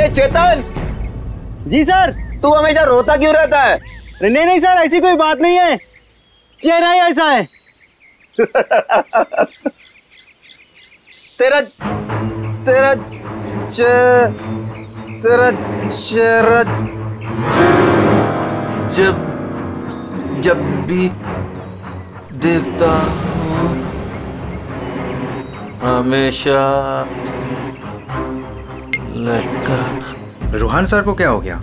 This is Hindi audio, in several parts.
चेतन। जी सर। तू हमेशा रोता क्यों रहता है? नहीं नहीं सर, ऐसी कोई बात नहीं है, चेहरा ही ऐसा है। तेरा तेरा तेरा चेहरा जब भी देखता हूँ हमेशा लटका। रूहान सर को क्या हो गया?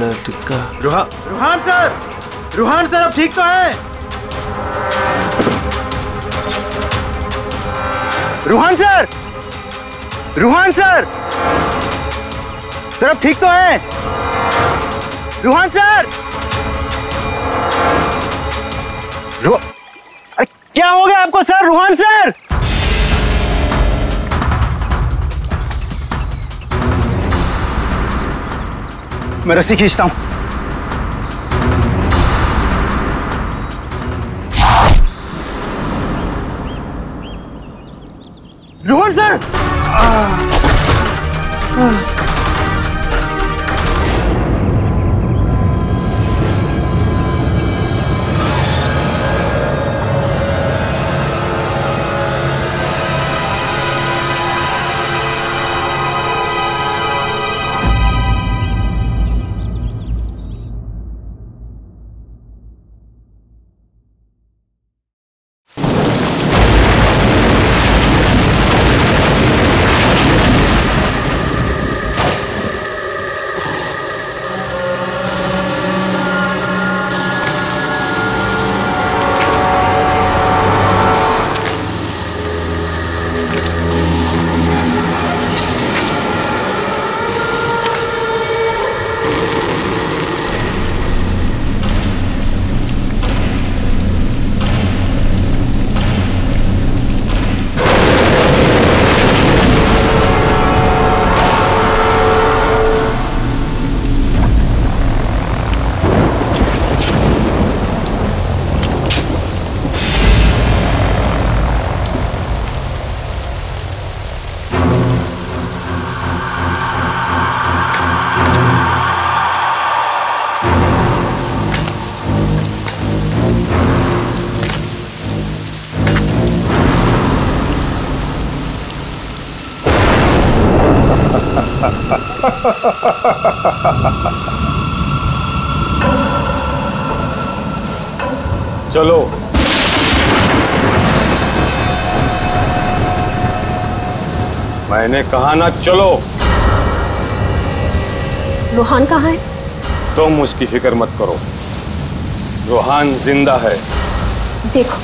लटका। रूहान सर अब ठीक तो है? रूहान सर अब ठीक तो है? रूहान सर, क्या हो गया आपको सर? रूहान सर, मैं रस्सी खींचता हूं। रोहन सर, चलो। मैंने कहा ना चलो। रूहान कहाँ है? तुम उसकी फिक्र मत करो, रूहान जिंदा है। देखो,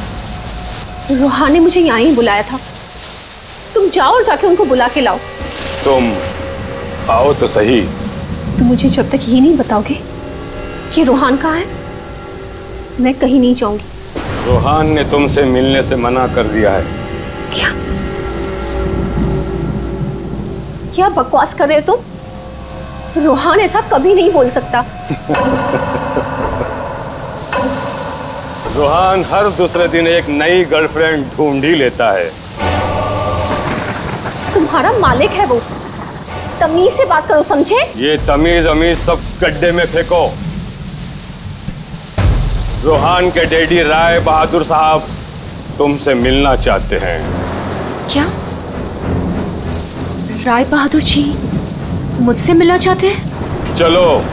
रूहान ने मुझे यहाँ ही बुलाया था, तुम जाओ और जाके उनको बुला के लाओ। तुम आओ तो सही। तुम मुझे जब तक ये नहीं बताओगे कि रूहान कहाँ है, मैं कहीं नहीं जाऊंगी। रूहान ने तुमसे मिलने से मना कर दिया है। क्या क्या बकवास कर रहे हो तुम? रूहान ऐसा कभी नहीं बोल सकता। रूहान हर दूसरे दिन एक नई गर्लफ्रेंड ढूंढ ही लेता है। तुम्हारा मालिक है वो, तमीज से बात करो, समझे? ये तमीज अमीज सब गड्ढे में फेंको। रूहान के डैडी राय बहादुर साहब तुमसे मिलना चाहते हैं। क्या राय बहादुर जी मुझसे मिलना चाहते हैं? चलो।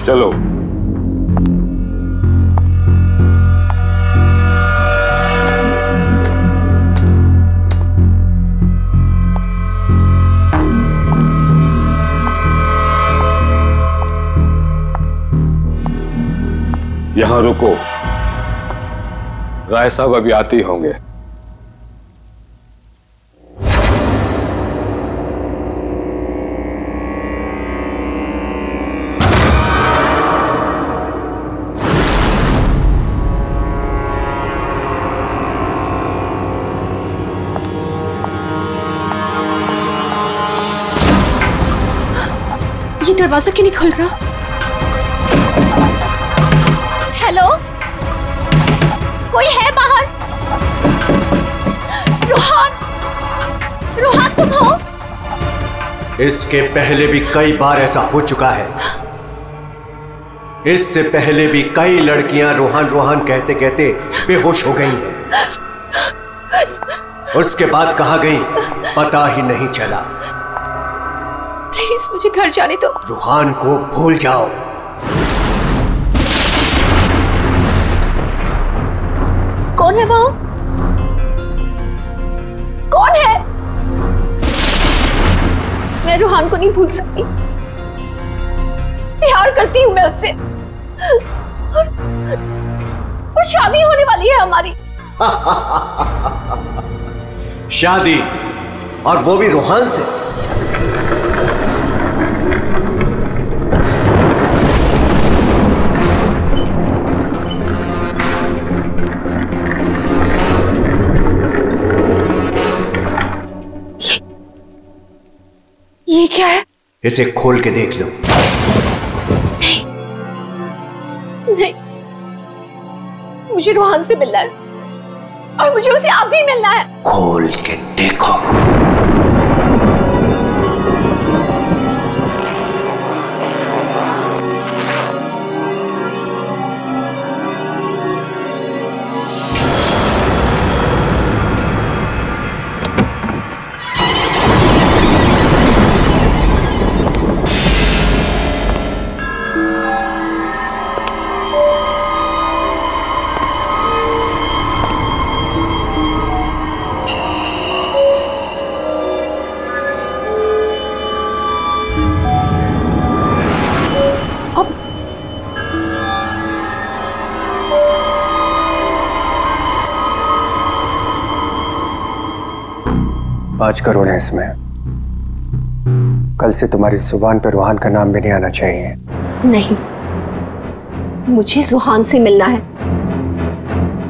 चलो। यहां रुको, राय साहब अभी आते ही होंगे। दरवाजा क्यों नहीं खुल रहा? हेलो, कोई है बाहर? रोहन, रोहन तुम हो? इसके पहले भी कई बार ऐसा हो चुका है। इससे पहले भी कई लड़कियां रोहन रोहन कहते कहते बेहोश हो गई हैं। उसके बाद कहां गई पता ही नहीं चला। प्लीज मुझे घर जाने दो। रोहन को भूल जाओ। कौन है वो? कौन है? मैं रोहन को नहीं भूल सकती। प्यार करती हूं मैं उससे, और शादी होने वाली है हमारी। शादी, और वो भी रोहन से? ये क्या है? इसे खोल के देख लो। नहीं, मुझे रोहन से मिलना है, और मुझे उसे आप भी मिलना है। खोल के देखो। आज करोड़ है इसमें। कल से तुम्हारी जुबान पर रोहन का नाम भी नहीं आना चाहिए। नहीं, मुझे रोहन से मिलना है,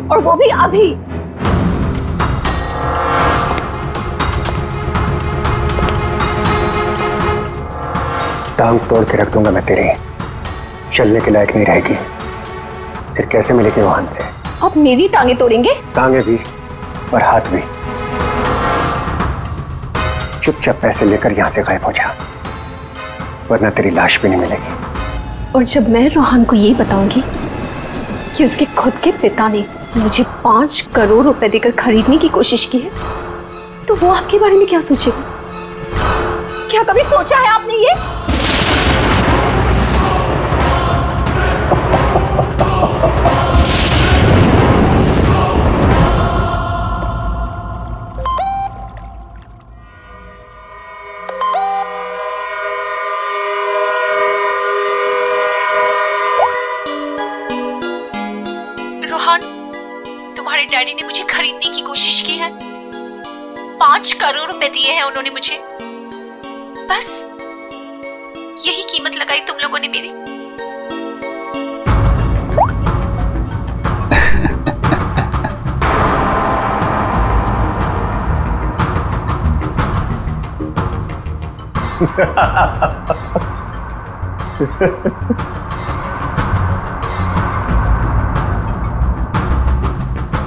और वो भी अभी। टांग तोड़ के रख दूंगा मैं तेरी, चलने के लायक नहीं रहेगी। फिर कैसे मिलेगी रोहन से? आप मेरी टांगे तोड़ेंगे? टांगे भी और हाथ भी। चुपचाप पैसे लेकर यहां से गायब हो जा, वरना तेरी लाश भी नहीं मिलेगी। और जब मैं रोहन को ये बताऊंगी कि उसके खुद के पिता ने मुझे 5 करोड़ रुपए देकर खरीदने की कोशिश की है, तो वो आपके बारे में क्या सोचेगा? क्या कभी सोचा है आपने ये? तुम्हारे डैडी ने मुझे खरीदने की कोशिश की है। 5 करोड़ रुपए दिए हैं उन्होंने मुझे। बस यही कीमत लगाई तुम लोगों ने मेरी।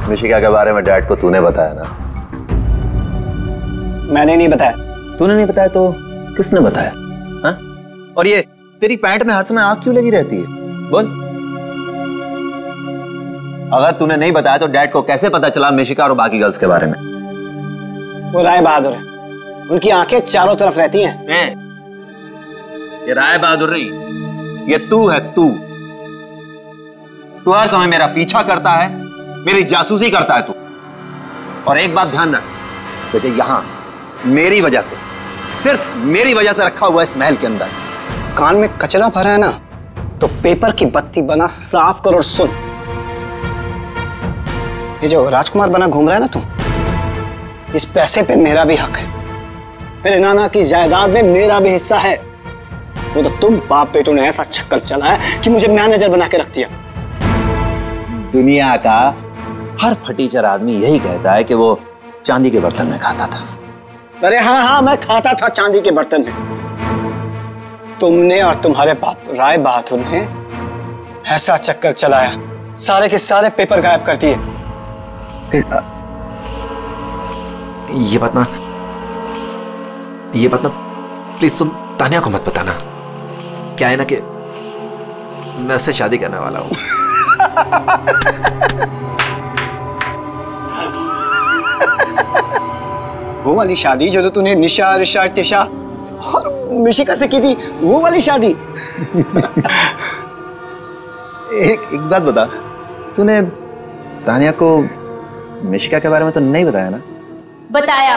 मिशिका के बारे में डैड को तूने बताया ना? मैंने नहीं बताया। तूने नहीं बताया तो किसने बताया? हाँ? और ये तेरी पैंट में हर समय आग क्यों लगी रहती है? बोल। अगर तूने नहीं बताया तो डैड को कैसे पता चला मिशिका और बाकी गर्ल्स के बारे में? वो राय बहादुर है, उनकी आंखें चारों तरफ रहती हैं। ये राय बहादुर नहीं, ये तू है। तू हर समय मेरा पीछा करता है, मेरी जासूसी करता है तू। और एक बात ध्यान रख, तुझे यहां मेरी वजह से, सिर्फ मेरी वजह से रखा हुआ है इस महल के अंदर। कान में कचरा भरा है ना, तो पेपर की बत्ती बना साफ कर और सुन। ये जो राजकुमार बना घूम रहा है ना तू, इस पैसे पे मेरा भी हक है। मेरे नाना की जायदाद में मेरा भी हिस्सा है। वो तो तुम बाप बेटों ने ऐसा चक्कर चला है कि मुझे मैनेजर बना के रख दिया। दुनिया का हर फटीचर आदमी यही कहता है कि वो चांदी के बर्तन में खाता था। अरे हाँ हाँ, मैं खाता था चांदी के बर्तन में। तुमने और तुम्हारे बाप राय बहादुर ने ऐसा चक्कर चलाया, सारे के सारे पेपर गायब कर दिए। ये बात ना प्लीज तुम तानिया को मत बताना। क्या है ना कि मैं उससे शादी करने वाला हूं। वो वाली शादी जो तो तूने निशा, ऋषा, टिशा और मिशिका से की थी, वो वाली शादी। एक बात बता, तूने तानिया को मिशिका के बारे में तो नहीं बताया ना? बताया।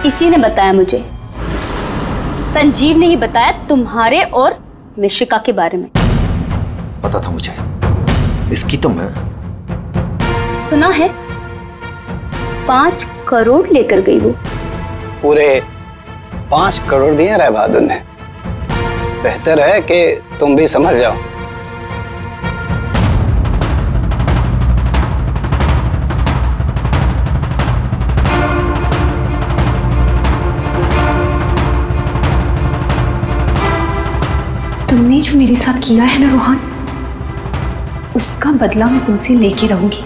इसी ने बताया मुझे। संजीव ने ही बताया तुम्हारे और मिशिका के बारे में। पता था मुझे, इसकी तो मैं सुना है 5 करोड़ लेकर गई वो। पूरे 5 करोड़ दिए राय बहादुर ने। बेहतर है कि तुम भी समझ जाओ। तुमने जो मेरे साथ किया है ना रोहन, उसका बदला मैं तुमसे लेके रहूंगी।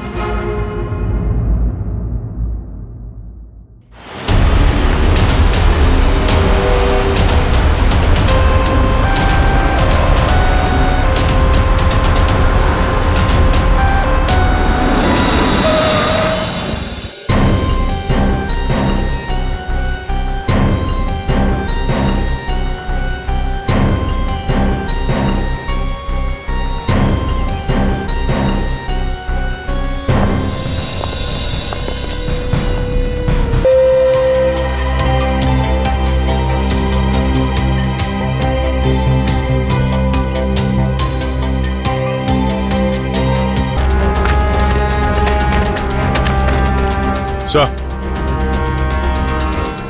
सर,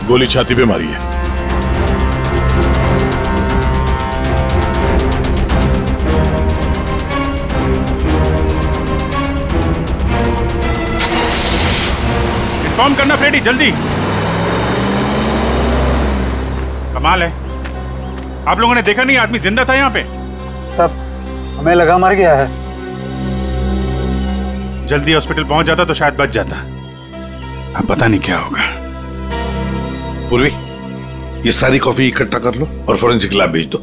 गोली छाती पे मारी है। इन्फॉर्म करना फ्रेडी, जल्दी। कमाल है, आप लोगों ने देखा नहीं आदमी जिंदा था यहाँ पे? सब हमें लगा मर गया है। जल्दी हॉस्पिटल पहुंच जाता तो शायद बच जाता। अब पता नहीं क्या होगा। पूर्वी, ये सारी कॉफी इकट्ठा कर लो और फोरेंसिक लैब भेज दो।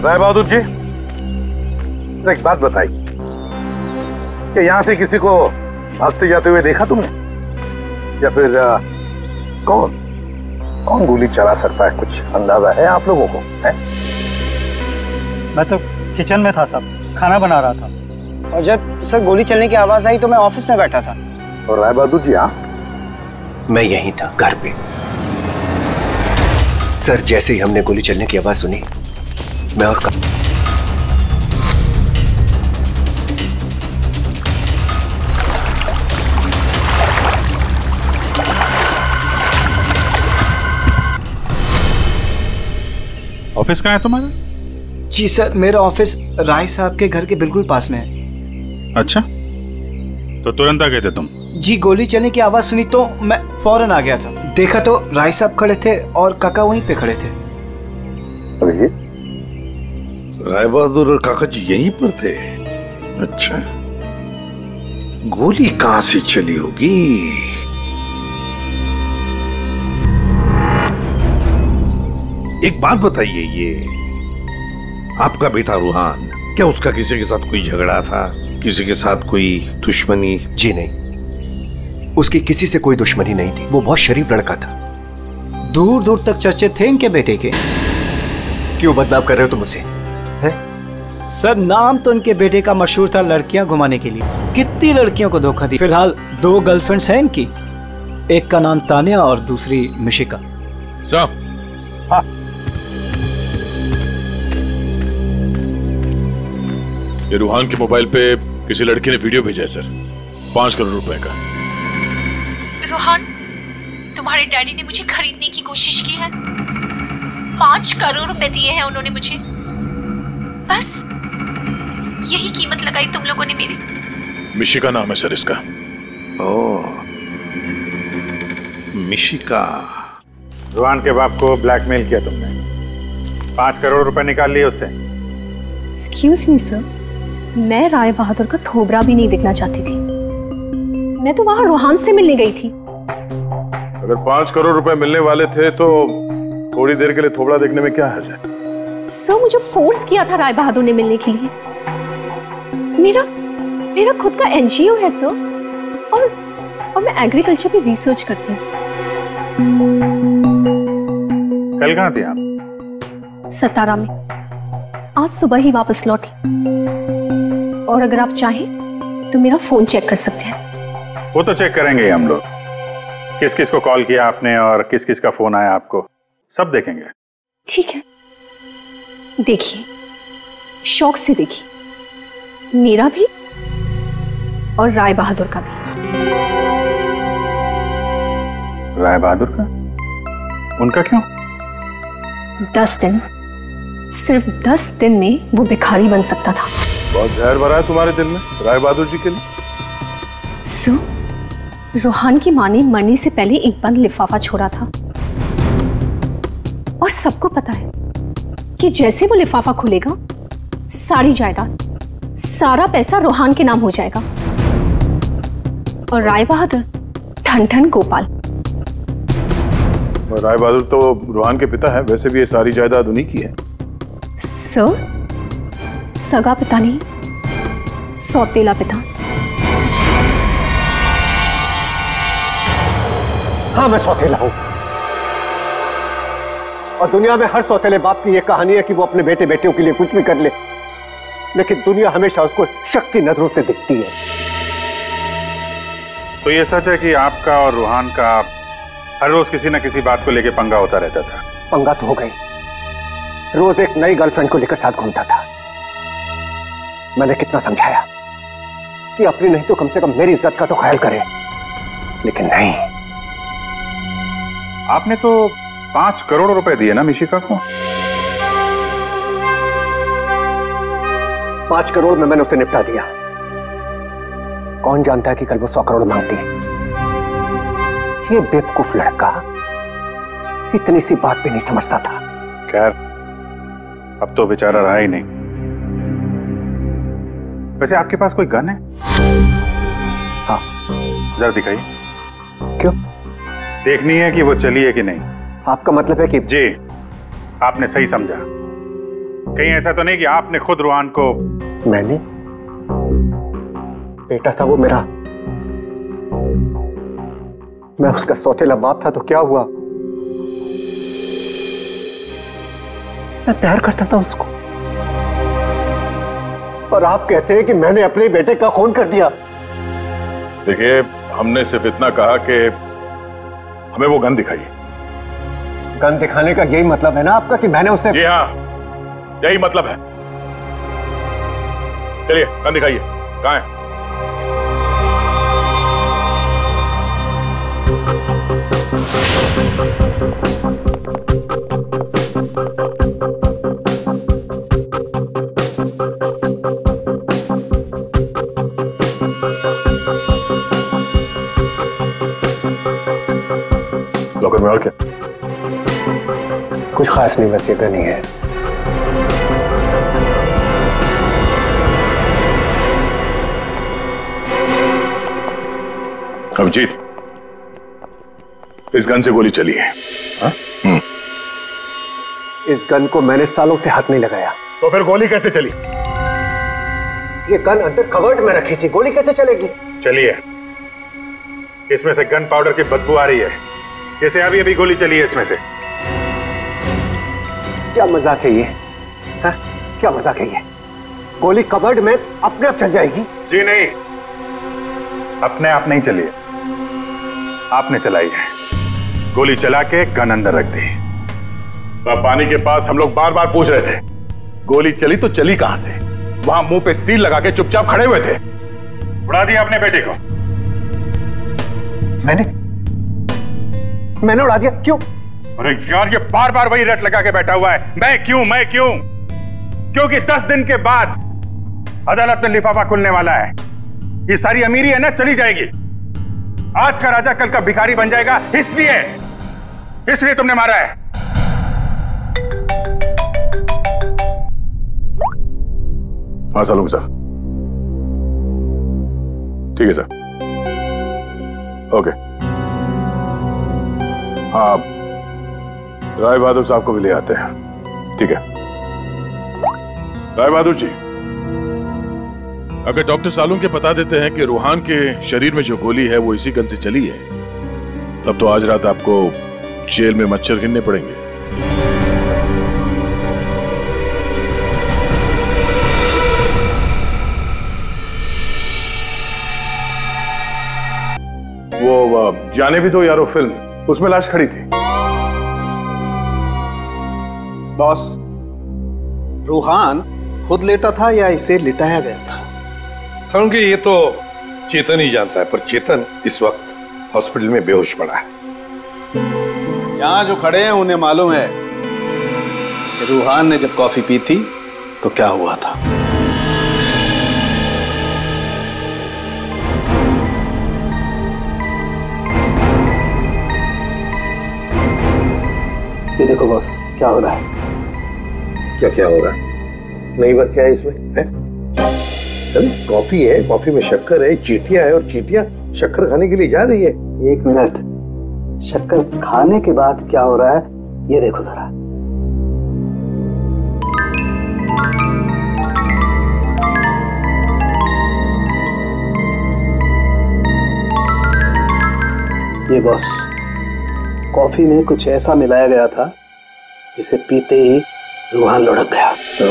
राय बहादुर जी, एक बात बताई कि यहां से किसी को भागते जाते हुए देखा तुमने, या फिर कौन गोली चला सकता है? कुछ अंदाजा है आप लोगों को? है? मैं तो किचन में था साहब, खाना बना रहा था। और जब सर गोली चलने की आवाज आई तो मैं ऑफिस में बैठा था। और राय बहादुर जी? मैं यहीं था, घर पे। सर, जैसे ही हमने गोली चलने की आवाज सुनी, मैं और ऑफिस कहाँ है तुम्हारा? जी सर, मेरा ऑफिस राय साहब के घर के बिल्कुल पास में है। अच्छा, तो तुरंत आ गए थे तुम? जी, गोली चलने की आवाज सुनी तो मैं फौरन आ गया था। देखा तो राय साहब खड़े थे और काका वहीं पे खड़े थे। अरे, राय बहादुर और काका जी यहीं पर थे? अच्छा, गोली कहां से चली होगी? एक बात बताइए, ये आपका बेटा रूहान, क्या उसका किसी के साथ कोई झगड़ा था? किसी के साथ कोई दुश्मनी? जी नहीं, उसकी किसी से कोई दुश्मनी नहीं थी। वो बहुत शरीफ लड़का था। दूर दूर तक चर्चे थे इनके बेटे के। क्यों बदनाम कर रहे हो तुम उसे? है? सर नाम तो उनके बेटे का मशहूर था लड़कियां घुमाने के लिए। कितनी लड़कियों को धोखा दी। फिलहाल 2 गर्लफ्रेंड्स हैं इनकी, एक का नाम तानिया और दूसरी मिशिका। साहब हाँ, ये रूहान के मोबाइल पे किसी लड़की ने वीडियो भेजा है सर, 5 करोड़ रुपए का। रोहन, तुम्हारे डैडी ने मुझे खरीदने की कोशिश की है। 5 करोड़ रुपए दिए हैं उन्होंने मुझे। बस यही कीमत लगाई तुम लोगों ने मेरी। मिशिका नाम है सर इसका। ओह, मिशिका। रुहान के बाप को ब्लैकमेल किया तुमने, 5 करोड़ रुपए निकाल लिए उससे। एक्सक्यूज मी सर, मैं राय बहादुर का थोबड़ा भी नहीं दिखना चाहती थी। मैं तो वहां रोहान से मिलने गई थी। अगर 5 करोड़ रुपए मिलने वाले थे तो थोड़ी देर के लिए थोबड़ा देखने में क्या हर्ज है? सर मुझे फोर्स किया था राय बहादुर ने मिलने के लिए। मेरा खुद का एनजीओ है सर, और मैं एग्रीकल्चर पे रिसर्च करती हूँ। कल कहाँ थे आप? सतारा में। आज सुबह ही वापस लौटी। और अगर आप चाहें तो मेरा फोन चेक कर सकते हैं। वो तो चेक करेंगे ही हम लोग, किस किस को कॉल किया आपने और किस किस का फोन आया आपको, सब देखेंगे। ठीक है, देखिए, शौक से देखिए, मेरा भी और राय बहादुर का भी। राय बहादुर का? उनका क्यों? 10 दिन, सिर्फ 10 दिन में वो भिखारी बन सकता था। बहुत जहर भरा है तुम्हारे दिल में राय बहादुर जी के लिए। सो रोहान की माँ ने मरने से पहले एक बंद लिफाफा छोड़ा था, और सबको पता है कि जैसे वो लिफाफा खुलेगा, सारी जायदाद, सारा पैसा रोहान के नाम हो जाएगा। और राय बहादुर ठन ठन गोपाल। राय बहादुर तो रोहान के पिता है, वैसे भी ये सारी जायदाद उन्हीं की है। सर, सगा पिता नहीं, सौतेला पिता। हाँ, मैं सौतेला हूं, और दुनिया में हर सौतेले बाप की यह कहानी है कि वो अपने बेटे बेटियों के लिए कुछ भी कर ले, लेकिन दुनिया हमेशा उसको शक की नजरों से देखती है। तो ये सच है कि आपका और रूहान का हर रोज किसी न किसी बात को लेकर पंगा होता रहता था? पंगा तो हो गई, रोज एक नई गर्लफ्रेंड को लेकर साथ घूमता था। मैंने कितना समझाया कि अपनी नहीं तो कम से कम मेरी इज्जत का तो ख्याल करे, लेकिन नहीं। आपने तो 5 करोड़ रुपए दिए ना मिशिका को? 5 करोड़ में मैंने उसे निपटा दिया। कौन जानता है कि कल वो 100 करोड़ मांगती। ये बेवकूफ लड़का इतनी सी बात भी नहीं समझता था। खैर, अब तो बेचारा रहा ही नहीं। वैसे आपके पास कोई गन है? हाँ। जरा दिखाइए। क्यों? देखनी है कि वो चली है कि नहीं। आपका मतलब है कि? जी, आपने सही समझा। कहीं ऐसा तो नहीं कि आपने खुद रूहान को? मैंने? बेटा था वो मेरा, मैं उसका सौतेला बाप था, तो क्या हुआ? मैं प्यार करता था उसको, और आप कहते हैं कि मैंने अपने बेटे का खून कर दिया। देखिए, हमने सिर्फ इतना कहा कि हमें वो गन दिखाइए। गन दिखाने का यही मतलब है ना आपका कि मैंने उसे? जी हाँ, यही मतलब है। चलिए, गन दिखाइए। कहाँ है? लॉकर में और क्या? कुछ खास नहीं, बस ये गन ही है। अभिजीत, इस गन से गोली चली है। हाँ? इस गन को मैंने सालों से हाथ नहीं लगाया। तो फिर गोली कैसे चली? ये गन अंदर कवर्ड में रखी थी, गोली कैसे चलेगी? चलिए, इसमें से गन पाउडर की बदबू आ रही है, जैसे अभी अभी गोली चली है इसमें से। क्या मजाक है ये? हाँ? क्या मजाक है ये? गोली कबर्ड में अपने आप चल जाएगी? जी नहीं, अपने आप नहीं चली है, आपने चलाई है। गोली चला के गन अंदर रख दी। पानी के पास हम लोग बार बार पूछ रहे थे, गोली चली तो चली कहां से? वहां मुंह पे सील लगा के चुपचाप खड़े हुए थे। उड़ा दिया अपने बेटे को। मैंने उड़ा दिया? क्यों? अरे यार, ये बार बार वही रट लगा के बैठा हुआ है, मैं क्यों मैं क्यों? क्योंकि 10 दिन के बाद अदालत में लिफाफा खुलने वाला है। ये सारी अमीरी है ना, चली जाएगी। आज का राजा कल का भिखारी बन जाएगा, इसलिए तुमने मारा है। हाँ सालूंगा सर, ठीक है सर, ओके। हाँ, राय बहादुर साहब को भी ले आते हैं, ठीक है। राय बहादुर जी, अगर डॉक्टर सालून के बता देते हैं कि रूहान के शरीर में जो गोली है वो इसी गन से चली है, तब तो आज रात आपको जेल में मच्छर गिनने पड़ेंगे। वो जाने भी दो यारो फिल्म, उसमें लाश खड़ी थी। बॉस, रूहान खुद लेटा था या इसे लिटाया गया था? समझे, ये तो चेतन ही जानता है, पर चेतन इस वक्त हॉस्पिटल में बेहोश पड़ा है। यहां जो खड़े हैं उन्हें मालूम है कि रूहान ने जब कॉफी पी थी तो क्या हुआ था। ये देखो बॉस, क्या हो रहा है? क्या हो रहा है? नई बात क्या है इसमें? है? कॉफी है, कॉफी में शक्कर है, चींटियां है, और चींटियां शक्कर खाने के लिए जा रही है। एक मिनट, शक्कर खाने के बाद क्या हो रहा है ये देखो जरा। ये बॉस, कॉफी में कुछ ऐसा मिलाया गया था जिसे पीते ही रूहान लुढ़क गया। तो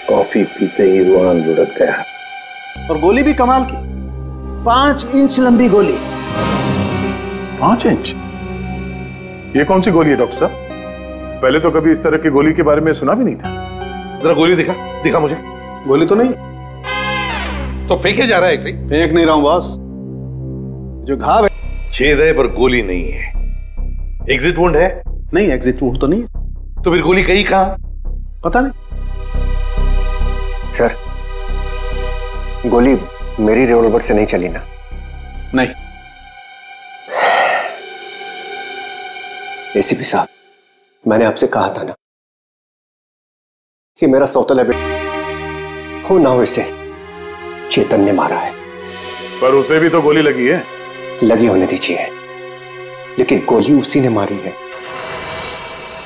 कॉफी पीते ही रूहान लुढ़क गया। और गोली भी कमाल की, 5 इंच लंबी गोली। 5 इंच? ये कौन सी गोली है डॉक्टर साहब? पहले तो कभी इस तरह की गोली के बारे में सुना भी नहीं था। जरा गोली दिखा मुझे। गोली तो नहीं, तो फेंके जा रहा है ऐसे ही? फेंक नहीं रहा हूं बॉस, जो घाव है छेद है पर गोली नहीं है। एग्जिट वुंड है? नहीं, एग्जिट वुंड तो नहीं है। तो फिर गोली कहीं कहां? पता नहीं सर, गोली मेरी रिवॉल्वर से नहीं चली ना? नहीं। एसीपी साहब, मैंने आपसे कहा था ना कि मेरा सौतेला बेटा हो ना हो इसे चेतन ने मारा है। पर उसे भी तो गोली लगी है। लगी होने दीजिए, लेकिन गोली उसी ने मारी है।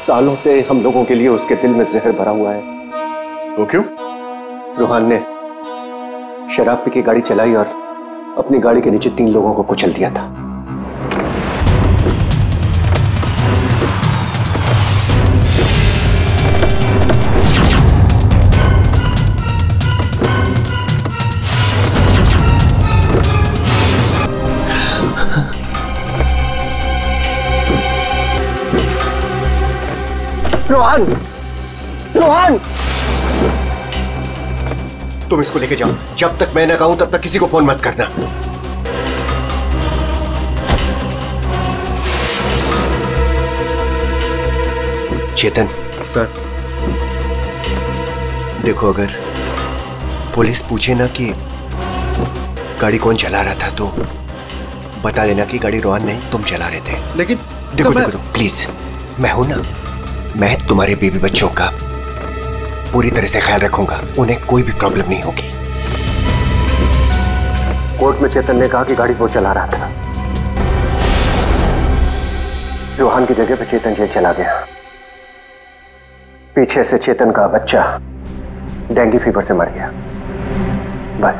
सालों से हम लोगों के लिए उसके दिल में जहर भरा हुआ है। वो क्यों? रूहान ने शराब पी के गाड़ी चलाई और अपनी गाड़ी के नीचे 3 लोगों को कुचल दिया था। रोहन, रोहन, तुम इसको लेके जाओ। जब तक मैं ना कहूं तब तक किसी को फोन मत करना। चेतन सर, देखो, अगर पुलिस पूछे ना कि गाड़ी कौन चला रहा था तो बता देना कि गाड़ी रोहन नहीं, तुम चला रहे थे। लेकिन देखो प्लीज, मैं हूं ना, मैं तुम्हारे बेबी बच्चों का पूरी तरह से ख्याल रखूंगा, उन्हें कोई भी प्रॉब्लम नहीं होगी। कोर्ट में चेतन ने कहा कि गाड़ी वो चला रहा था। रोहन की जगह पे चेतन जेल चला गया। पीछे से चेतन का बच्चा डेंगू फीवर से मर गया। बस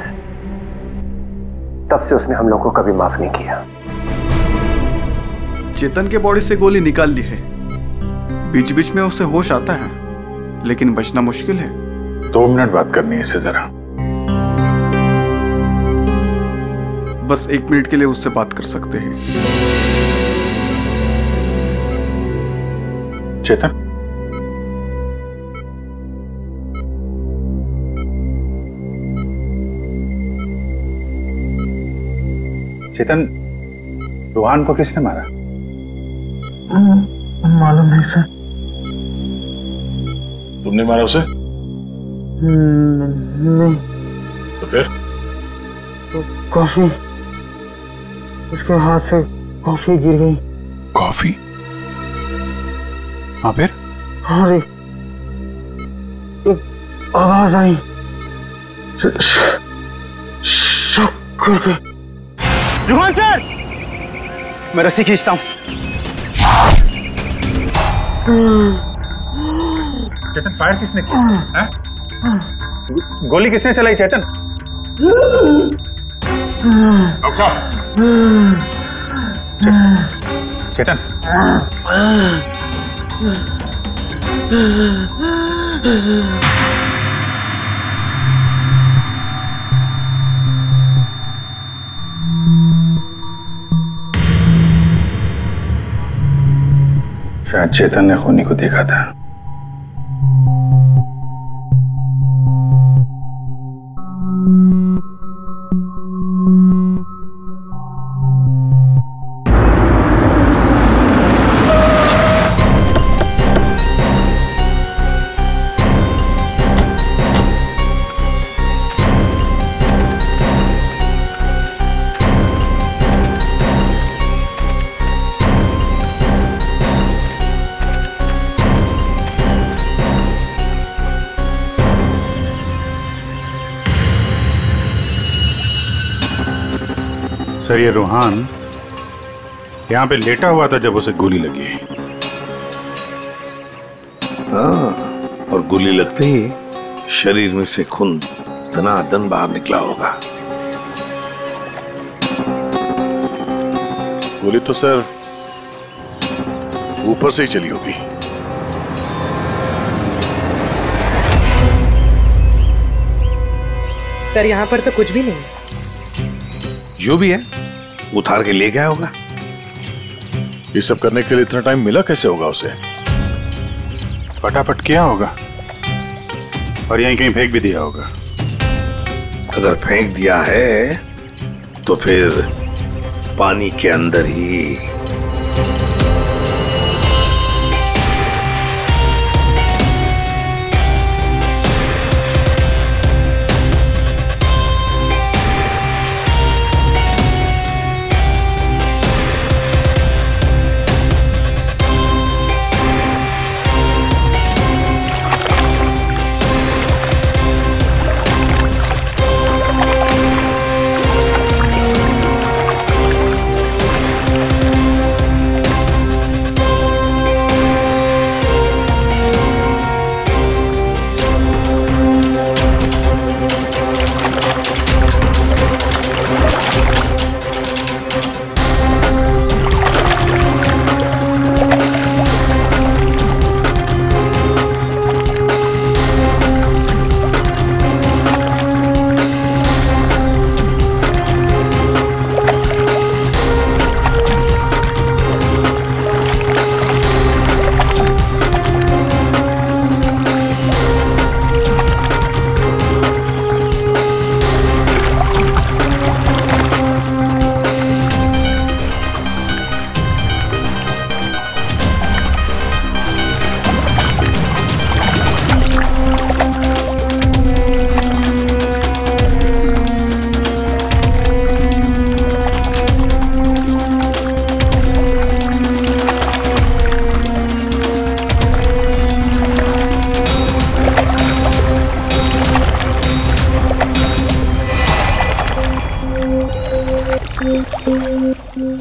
तब से उसने हम लोगों को कभी माफ नहीं किया। चेतन के बॉडी से गोली निकाल ली है, बीच बीच में उसे होश आता है, लेकिन बचना मुश्किल है। 2 मिनट बात करनी है इससे जरा। बस 1 मिनट के लिए उससे बात कर सकते हैं। चेतन, चेतन, रूहान को किसने मारा? मालूम नहीं सर। तुमने मारा उसे? नहीं। तो फिर? तो कॉफी, उसके हाथ से कॉफी गिर गई। कॉफी? हाँ फिर? हाँ, एक आवाज आई, शक करके। रुहान सर, मैं रस्सी खींचता हूं। चेतन, फायर किसने किया? गोली किसने चलाई चेतन? डॉक्टर साहब। चेतन, शायद चेतन ने खूनी को देखा था। सर, ये रूहान यहाँ पे लेटा हुआ था जब उसे गोली लगी। हाँ, और गोली लगते ही शरीर में से खून दनादन बाहर निकला होगा। गोली तो सर ऊपर से ही चली होगी। सर, यहाँ पर तो कुछ भी नहीं। जो भी है उतार के ले गया होगा। ये सब करने के लिए इतना टाइम मिला कैसे होगा उसे? फटाफट किया होगा और यहीं कहीं फेंक भी दिया होगा। अगर फेंक दिया है तो फिर पानी के अंदर ही।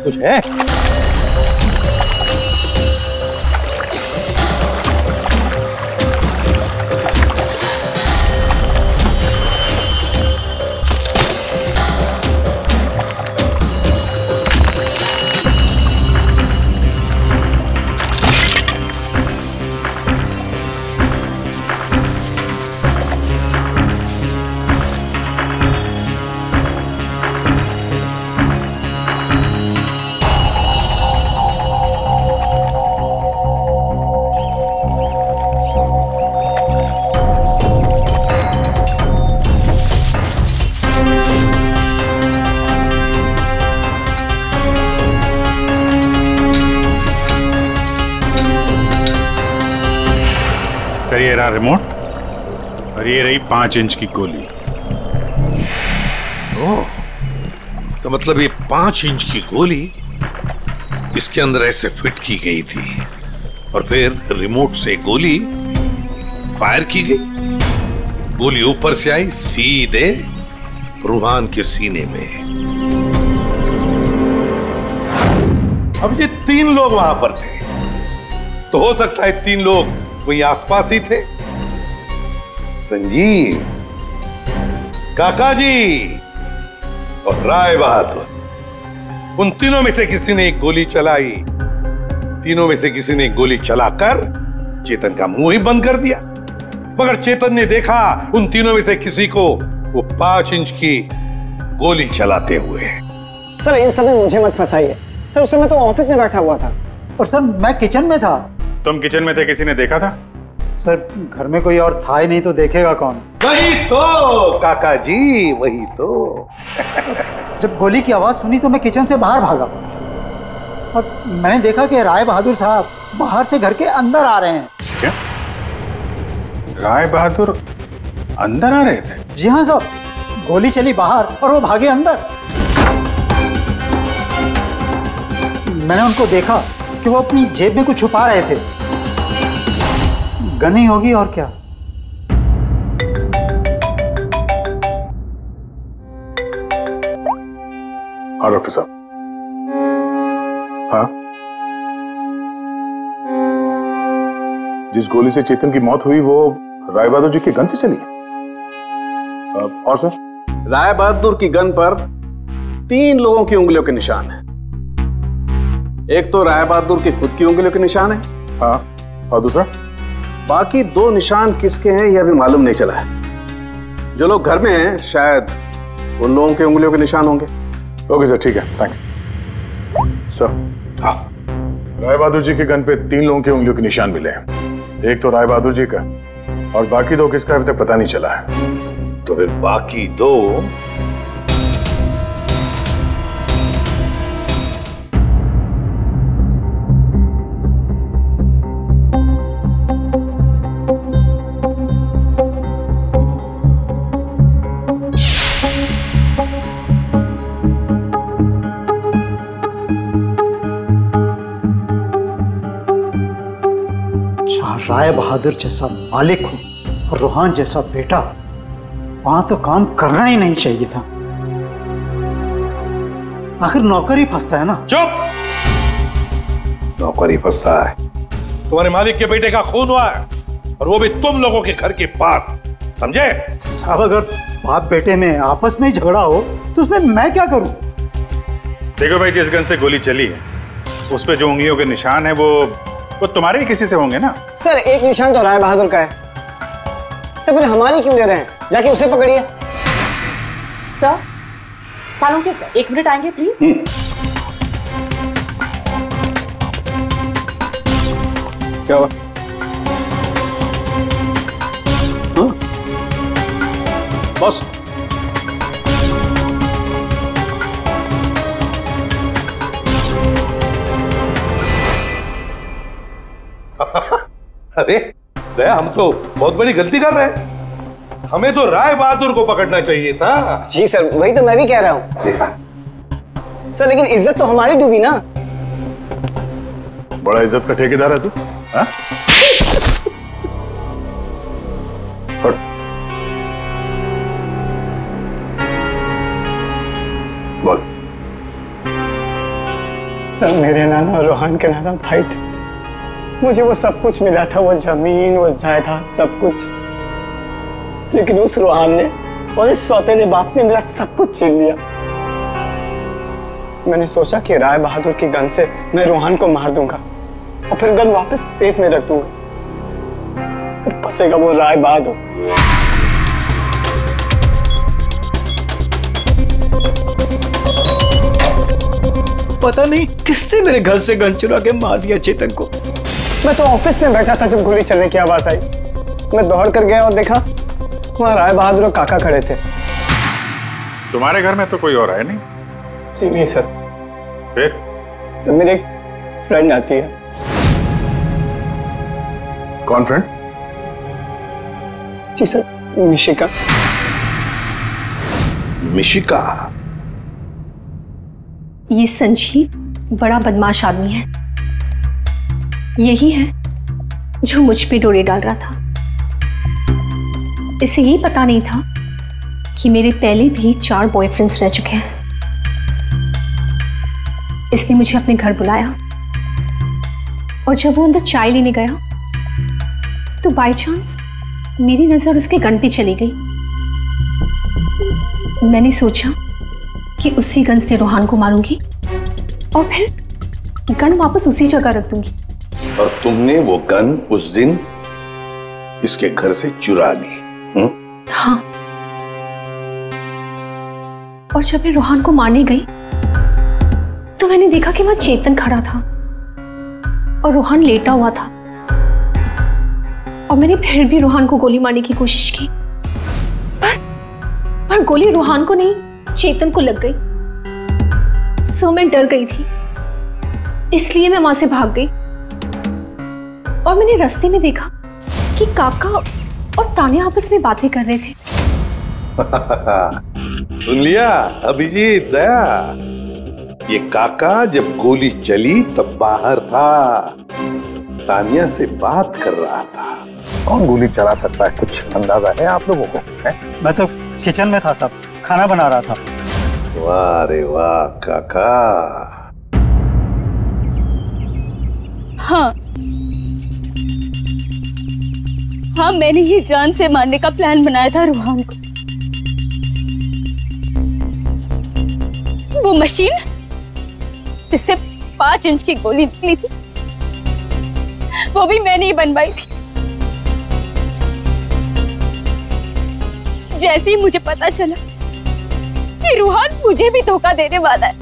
कुछ है? सर ये रहा रिमोट और ये रही 5 इंच की गोली। ओह, तो मतलब ये 5 इंच की गोली इसके अंदर ऐसे फिट की गई थी और फिर रिमोट से गोली फायर की गई। गोली ऊपर से आई सीधे रूहान के सीने में। अब ये 3 लोग वहां पर थे, तो हो सकता है 3 लोग वही आसपास ही थे। संजीव, काका जी और राय बहादुर, उन तीनों में से किसी ने एक गोली चलाई। तीनों में से किसी ने एक गोली चलाकर चेतन का मुंह ही बंद कर दिया, मगर चेतन ने देखा उन तीनों में से किसी को वो 5 इंच की गोली चलाते हुए। सर इन सब में मुझे मत फंसाइए सर, उस समय तो ऑफिस में बैठा हुआ था। और सर मैं किचन में था। तुम किचन में थे, किसी ने देखा था? सर घर में कोई और था ही नहीं तो देखेगा कौन? वही तो काका जी, वही तो। जब गोली की आवाज सुनी तो मैं किचन से बाहर भागा और मैंने देखा कि राय बहादुर साहब बाहर से घर के अंदर आ रहे हैं। क्या? राय बहादुर अंदर आ रहे थे? जी हाँ साहब, गोली चली बाहर और वो भागे अंदर। मैंने उनको देखा कि वो अपनी जेब में कुछ छुपा रहे थे। गन ही होगी और क्या। हाँ डॉक्टर साहब। हाँ, जिस गोली से चेतन की मौत हुई वो राय बहादुर जी की गन से चली है। और सर? राय बहादुर की गन पर 3 लोगों की उंगलियों के निशान है। एक तो राय बहादुर की खुद की उंगलियों के निशान है। हाँ, और दूसरा? बाकी 2 निशान किसके हैं यह भी मालूम नहीं चला है। जो लोग घर में हैं शायद उन लोगों की उंगलियों के निशान होंगे। ओके सर, ठीक है, थैंक्स सर। हाँ, राय बहादुर जी के गन पे 3 लोगों की उंगलियों के निशान मिले हैं। एक तो राय बहादुर जी का और बाकी 2 किसका अभी तक पता नहीं चला है। तो फिर बाकी 2 राय बहादुर जैसा मालिक हो और रूहान जैसा बेटा, वहां तो काम करना ही नहीं चाहिए था। आखिर नौकर ही फंसता है ना। चुप! नौकर ही फंसता है। तुम्हारे मालिक के बेटे का खून हुआ है और वो भी तुम लोगों के घर के पास, समझे? साहब अगर बाप बेटे में आपस में ही झगड़ा हो तो उसमें मैं क्या करूं? देखो भाई, जिस गन से गोली चली है उस पे जो उंगलियों के निशान है वो तुम्हारे ही किसी से होंगे ना। सर एक निशान तो राय बहादुर का है। सर फिर हमारी क्यों ले रहे हैं? जाके उसे पकड़िए। सर, सालों के सर 1 मिनट आएंगे प्लीज। क्या हुआ? बॉस, अरे दया, हम तो बहुत बड़ी गलती कर रहे हैं। हमें तो राय बहादुर को पकड़ना चाहिए था। जी सर, वही तो मैं भी कह रहा हूँ। देखा सर, लेकिन इज्जत तो हमारी डूबी ना। बड़ा इज्जत का ठेकेदार है तू। हाँ? बोल। सर मेरे नाना रूहान के नाना भाई थे। मुझे वो सब कुछ मिला था, वो जमीन, वो जायदाद, सब कुछ। लेकिन उस रूहान ने और इस सौतेले बाप ने मेरा सब कुछ छीन लिया। मैंने सोचा कि राय बहादुर की गन से मैं रूहान को मार दूंगा और फिर गन वापस सेफ में रख दूंगा। फिर फंसेगा वो राय बहादुर। पता नहीं किसने मेरे घर से गन चुरा के मार दिया चेतन को। मैं तो ऑफिस में बैठा था जब गोली चलने की आवाज आई। मैं दौड़ कर गया और देखा वहां राय बहादुर और काका खड़े थे। तुम्हारे घर में तो कोई और है नहीं? जी नहीं सर। फिर? सर मेरी एक फ्रेंड आती है। कौन फ्रेंड? जी सर, मिशिका। मिशिका? ये संजीव बड़ा बदमाश आदमी है। यही है जो मुझ पे डोरे डाल रहा था। इसे ये पता नहीं था कि मेरे पहले भी 4 बॉयफ्रेंड्स रह चुके हैं। इसने मुझे अपने घर बुलाया और जब वो अंदर चाय लेने गया तो बाय चांस मेरी नजर उसके गन पे चली गई। मैंने सोचा कि उसी गन से रोहान को मारूंगी और फिर गन वापस उसी जगह रख दूंगी। और तुमने वो गन उस दिन इसके घर से चुरा ली? हाँ। और जब मैं रोहान को मारने गई तो मैंने देखा कि वहां चेतन खड़ा था और रोहान लेटा हुआ था। और मैंने फिर भी रोहान को गोली मारने की कोशिश की, पर गोली रोहान को नहीं, चेतन को लग गई। सो मैं डर गई थी, इसलिए मैं वहां से भाग गई। और मैंने रास्ते में देखा कि काका और तान्या आपस में बातें कर रहे थे। सुन लिया अभिजीत, दया? ये काका जब गोली चली तब बाहर था, तान्या से बात कर रहा था। कौन गोली चला सकता है, कुछ अंदाजा है आप लोगों को? मैं तो किचन में था साहब, खाना बना रहा था। वाह रे वाह काका। हाँ, मैंने ही जान से मारने का प्लान बनाया था रोहान को। वो मशीन जिससे 5 इंच की गोली निकली थी, वो भी मैंने ही बनवाई थी। जैसे ही मुझे पता चला कि रोहान मुझे भी धोखा देने वाला है,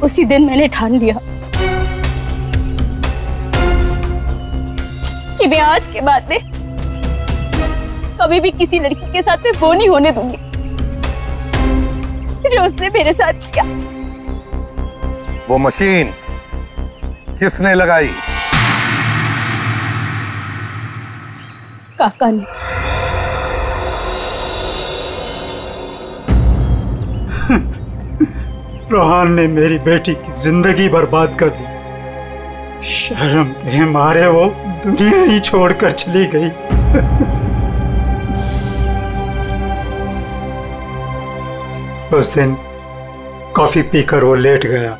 उसी दिन मैंने ठान लिया कि मैं आज के बाद में कभी भी किसी लड़की के साथ में वो नहीं होने दूंगी जो उसने मेरे साथ किया। वो मशीन किसने लगाई? काका ने। रोहान ने मेरी बेटी की जिंदगी बर्बाद कर दी। शर्म के मारे वो दुनिया ही छोड़कर चली गई। उस दिन कॉफी पीकर वो लेट गया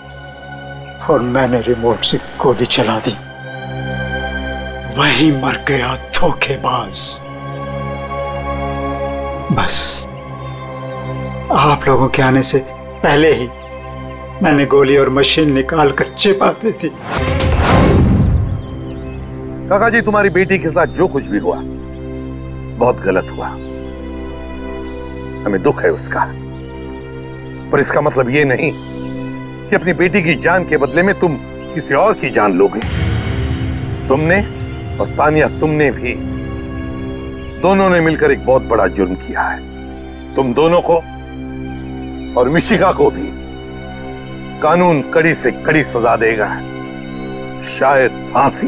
और मैंने रिमोट से गोली चला दी। वही मर गया धोखेबाज। बस आप लोगों के आने से पहले ही मैंने गोली और मशीन निकाल कर छिपा दी थी। काका जी, तुम्हारी बेटी के साथ जो कुछ भी हुआ बहुत गलत हुआ। हमें दुख है उसका, पर इसका मतलब ये नहीं कि अपनी बेटी की जान के बदले में तुम किसी और की जान लोगे। तुमने और तान्या, तुमने भी, दोनों ने मिलकर एक बहुत बड़ा जुर्म किया है। तुम दोनों को और मिशिका को भी कानून कड़ी से कड़ी सजा देगा, शायद फांसी।